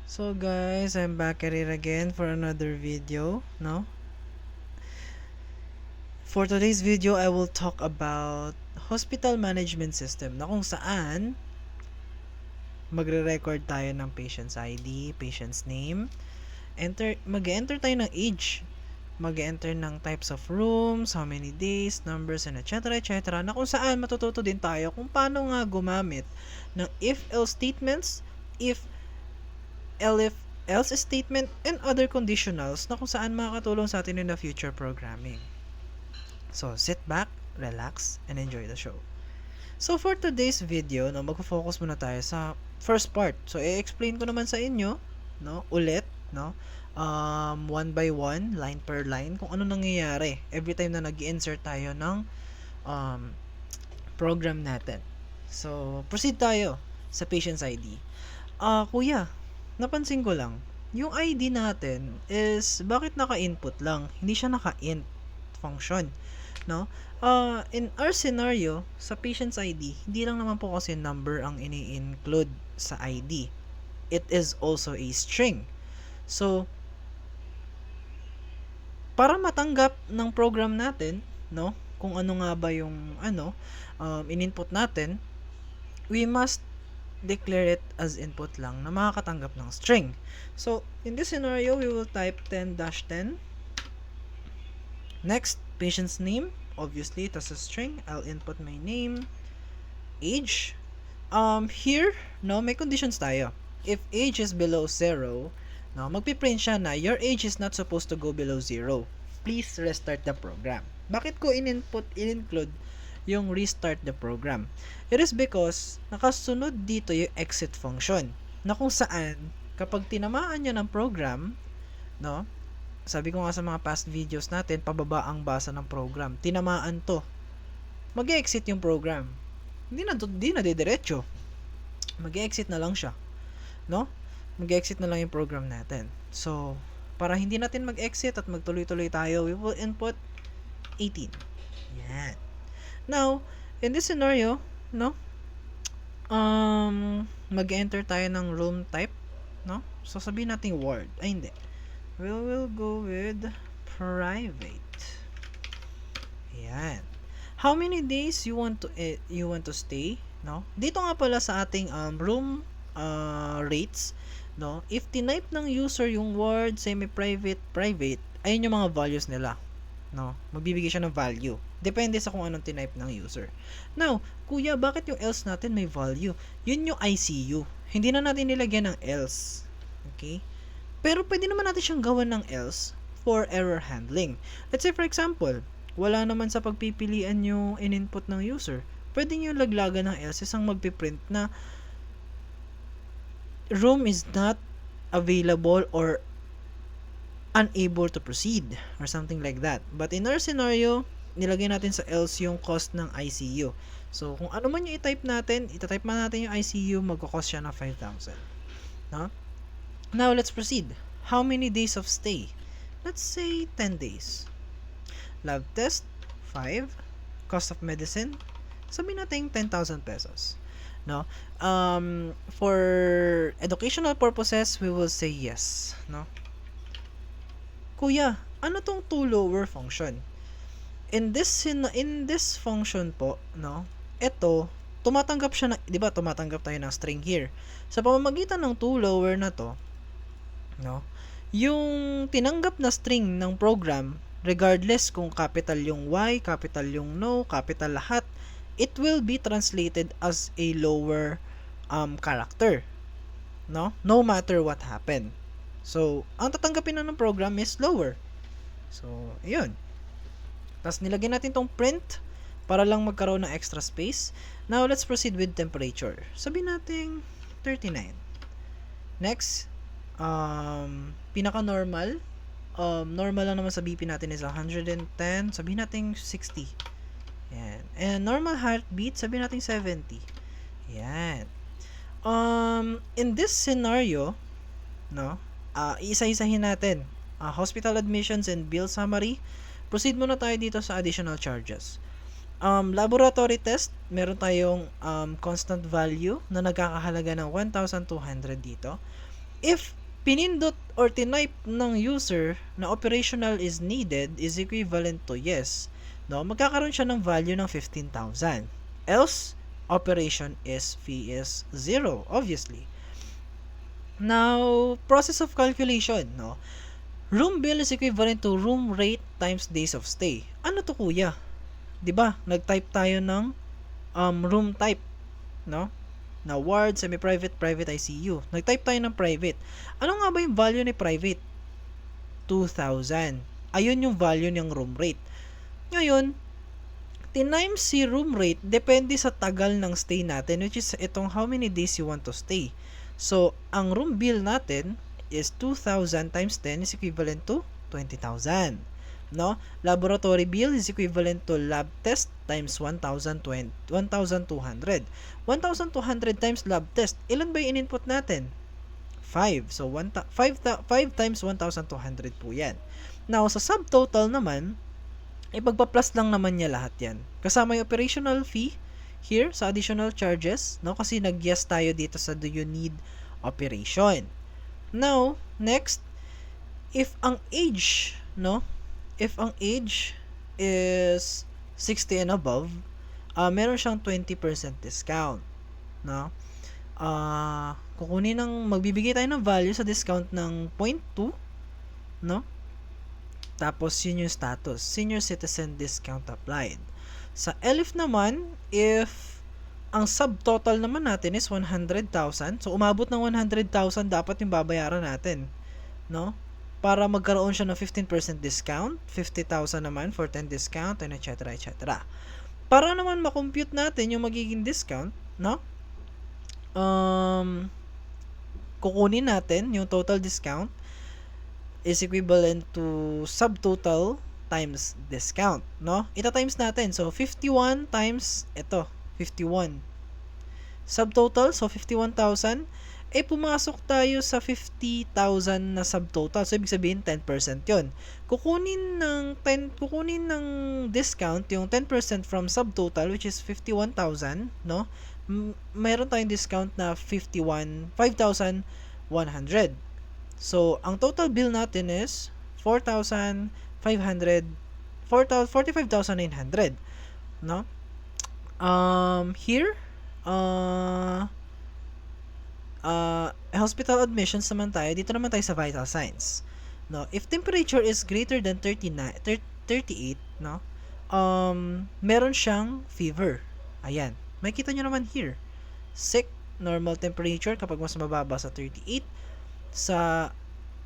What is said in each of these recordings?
So guys, I'm back at it again for another video, no? For today's video, I will talk about hospital management system na kung saan magre-record tayo ng patient's ID, patient's name, mag-enter tayo ng age, mag-enter ng types of rooms, how many days, numbers, and etc. Na kung saan matututo din tayo kung paano nga gumamit ng if-else statements, if else statement, and other conditionals na kung saan makakatulong sa atin in the future programming. So, sit back, relax, and enjoy the show. So, for today's video, no, mag-focus muna tayo sa first part. So, i-explain ko naman sa inyo, no, ulit, no, one by one, line per line, kung ano nangyayari every time na nag-insert tayo ng program natin. So, proceed tayo sa patient's ID. Kuya, napansin ko lang, yung ID natin is, bakit naka-input lang? Hindi siya naka-int function, no? In our scenario, sa patient's ID, hindi lang naman po kasi number ang ini-include sa ID. It is also a string. So, para matanggap ng program natin, no, kung ano nga ba yung in-input natin, we must declare it as input lang na makakatanggap ng string. So, in this scenario, we will type 10-10. Next, patient's name. Obviously, it has a string. I'll input my name. Age. Here, no, may conditions tayo. If age is below 0, no, magpiprint siya na your age is not supposed to go below 0. Please restart the program. Bakit ko in-include yung restart the program? It is because nakasunod dito yung exit function na kung saan kapag tinamaan nyo ng program, no, sabi ko nga sa mga past videos natin, pababa ang basa ng program. Tinamaan to. Mag-exit yung program. Hindi na didiretso. Mag-exit na lang siya. No? Mag-exit na lang yung program natin. So, para hindi natin mag-exit at magtuloy-tuloy tayo, we will input 18. Yan. Now, in this scenario, no? Mag-enter tayo ng room type, no? So, sabihin natin ward. Ay, hindi. We will go with private. Yan. How many days you want to stay, no? Dito nga pala sa ating room rates, no? If tinype ng user yung ward, semi-private, private, ayun yung mga values nila, no? Magbibigay siya ng value. Depende sa kung anong tinype ng user. Now, kuya, bakit yung else natin may value? Yun yung ICU. Hindi na natin nilagyan ng else. Okay? Pero pwede naman natin siyang gawan ng else for error handling. Let's say for example, wala naman sa pagpipilian yung in-input ng user. Pwede nyo laglagan ng else isang magpiprint na room is not available or unable to proceed or something like that. But in our scenario, nilagay natin sa else yung cost ng ICU. So, kung ano man yung i-type natin, itatype man natin yung ICU, magkakos siya ng 5,000. No? Now, let's proceed. How many days of stay? Let's say 10 days. Lab test, 5. Cost of medicine, sabihin natin 10,000 pesos. No? For educational purposes, we will say yes. No? Kuya, ano tong to lower function? In this function po, no? Ito, tumatanggap siya na, 'di ba? Tumatanggap tayo ng string here. Sa pamamagitan ng to lower na to, no? Yung tinanggap na string ng program, regardless kung capital yung Y, capital yung no, capital lahat, it will be translated as a lower character, no? No matter what happened. So, ang tatanggapin na ng program is lower. So, ayun. Tapos nilagyan natin tong print para lang magkaroon ng extra space. Now, let's proceed with temperature. Sabihin natin 39. Next, pinaka-normal. Normal lang naman sa BP natin is 110. Sabihin natin 60. Yan. And normal heartbeat, sabihin natin 70. Yan. In this scenario, no, isa-isahin natin. Hospital admissions and bill summary. Proceed muna tayo dito sa additional charges. Laboratory test, meron tayong constant value na nagkakahalaga ng 1,200 dito. If pinindot or tinype ng user na operational is needed is equivalent to yes, no, magkakaroon siya ng value ng 15,000. Else, operation is fee is 0, obviously. Now, process of calculation, no? Room bill is equivalent to room rate times days of stay. Ano to, kuya? 'Di ba? Nag-type tayo ng room type, no? Na ward, semi-private, private ICU. Nag-type tayo ng private. Ano nga ba yung value ni private? 2,000. Ayun yung value ng room rate. Ngayon, times si room rate depende sa tagal ng stay natin, which is itong how many days you want to stay. So, ang room bill natin is 2,000 times 10 is equivalent to 20,000. No? Laboratory bill is equivalent to lab test times 1,200. 1,200 times lab test. Ilan ba yung in-input natin? 5. So, 5 times 1,200 po yan. Now, sa subtotal naman, ipagpa-plus lang naman niya lahat yan. Kasama yung operational fee here sa additional charges, no? Kasi nag-yes tayo dito sa do you need operation. Now, next, if ang age, no? If ang age is 60 and above, meron siyang 20% discount, no? Magbibigay tayo ng value sa discount ng 0.2, no? Tapos, yun yung status. Senior citizen discount applied. Sa ELIF naman, if ang subtotal naman natin is 100,000, so umabot ng 100,000 dapat yung babayaran natin, no? Para magkaroon siya ng 15% discount, 50,000 naman for 10 discount, and etc. etc. Para naman makompute natin yung magiging discount, no? Kukunin natin yung total discount is equivalent to subtotal times discount, no? Ita-times natin. So, 51 times, 51. Subtotal, so 51,000. Pumasok tayo sa 50,000 na subtotal. So, ibig sabihin, 10% yun. Kukunin ng discount yung 10% from subtotal, which is 51,000, no? Mayroon tayong discount na 5,100. So, ang total bill natin is 45,900, no? Here, hospital admissions naman tayo. Dito naman tayo sa vital signs, no? If temperature is greater than 38, no? Meron siyang fever. Ayan. Makikita nyo naman here. Sick, normal temperature kapag mas mababa sa 38.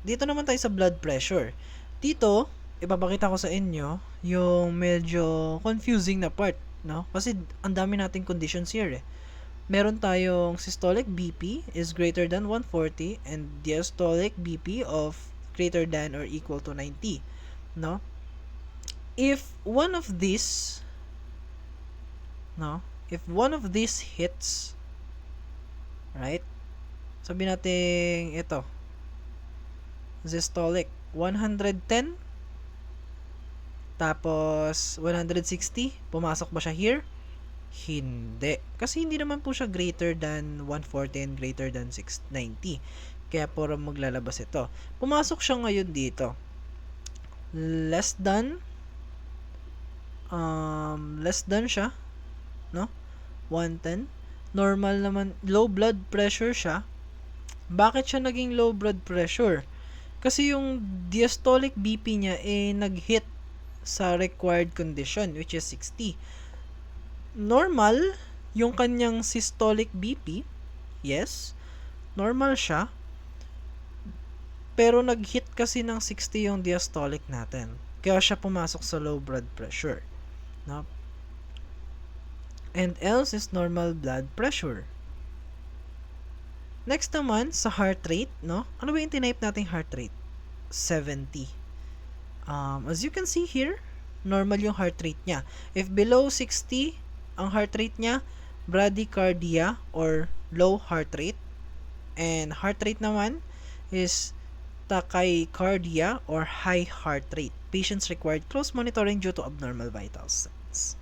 Dito naman tayo sa blood pressure. Dito, ipapakita ko sa inyo yung medyo confusing na part, no? Kasi ang dami nating conditions here, eh. Meron tayong systolic BP is greater than 140 and diastolic BP of greater than or equal to 90, no? If one of these hits, right? Sabi natin ito, systolic 110 tapos 160, pumasok ba siya here? Hindi. Kasi hindi naman po siya greater than 140 and greater than 690. Kaya puro maglalabas ito. Pumasok siya ngayon dito. Less than siya, no? 110. Normal naman, low blood pressure siya. Bakit siya naging low blood pressure? Kasi yung diastolic BP niya nag-hit sa required condition, which is 60. Normal yung kanyang systolic BP. Yes, normal siya. Pero nag-hit kasi ng 60 yung diastolic natin. Kaya siya pumasok sa low blood pressure, no? And else is normal blood pressure. Next naman, sa heart rate, no? Ano ba yung tinype nating heart rate? 70. As you can see here, normal yung heart rate niya. If below 60, ang heart rate niya, bradycardia or low heart rate. And heart rate naman is tachycardia or high heart rate. Patients required close monitoring due to abnormal vital signs.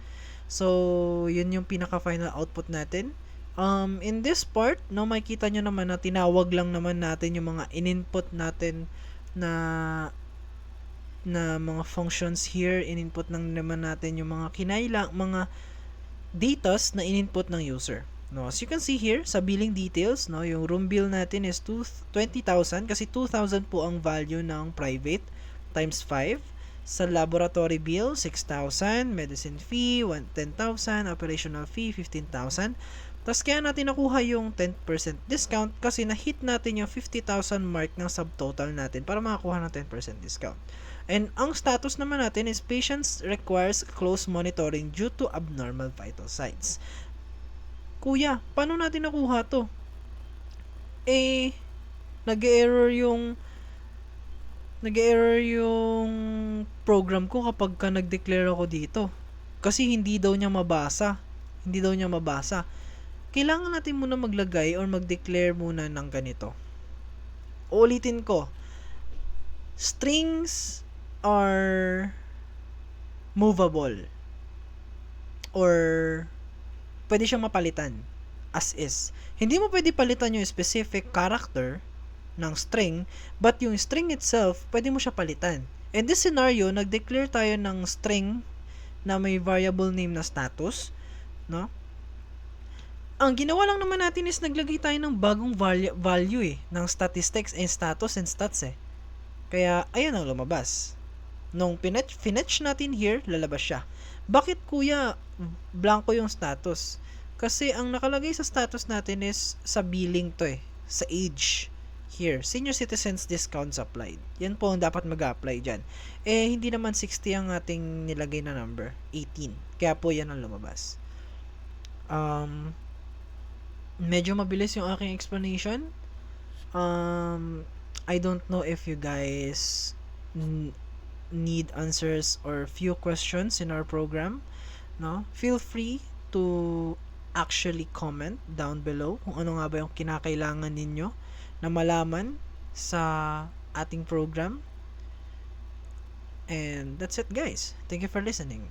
So, yun yung pinaka-final output natin In this part, no, makikita nyo naman na tinawag lang naman natin yung mga in-input natin na mga functions here. In-input lang naman natin yung mga mga datas na in-input ng user. No, as you can see here, sa billing details, no, yung room bill natin is 20,000 kasi 2,000 po ang value ng private times 5. Sa laboratory bill, 6,000, medicine fee, 10,000, operational fee, 15,000. Tapos kaya natin nakuha yung 10% discount kasi na-hit natin yung 50,000 mark ng subtotal natin para makakuha ng 10% discount. And ang status naman natin is patients requires close monitoring due to abnormal vital signs. Kuya, paano natin nakuha to? Nag-error yung program ko kapag ka nag-declare ako dito. Kasi hindi daw niya mabasa. Kailangan natin muna maglagay or mag-declare muna ng ganito. Ulitin ko. Strings are movable. Or pwede siyang mapalitan as is. Hindi mo pwede palitan yung specific character ng string, but yung string itself, pwede mo siya palitan. In this scenario, nag-declare tayo ng string na may variable name na status, no? Ang ginawa lang naman natin is naglagay tayo ng bagong value ng statistics and status and stats eh. Kaya, ayan ang lumabas. Nung finetch natin here, lalabas siya. Bakit kuya, blanco yung status? Kasi ang nakalagay sa status natin is sa billing to eh, sa age. Here, senior citizens discounts applied. Yan po ang dapat mag-apply dyan. Hindi naman 60 ang ating nilagay na number. 18. Kaya po yan ang lumabas. Medyo mabilis yung aking explanation. I don't know if you guys need answers or few questions in our program. No? Feel free to actually comment down below kung ano nga ba yung kinakailangan ninyo na malaman sa ating program. And that's it guys. Thank you for listening.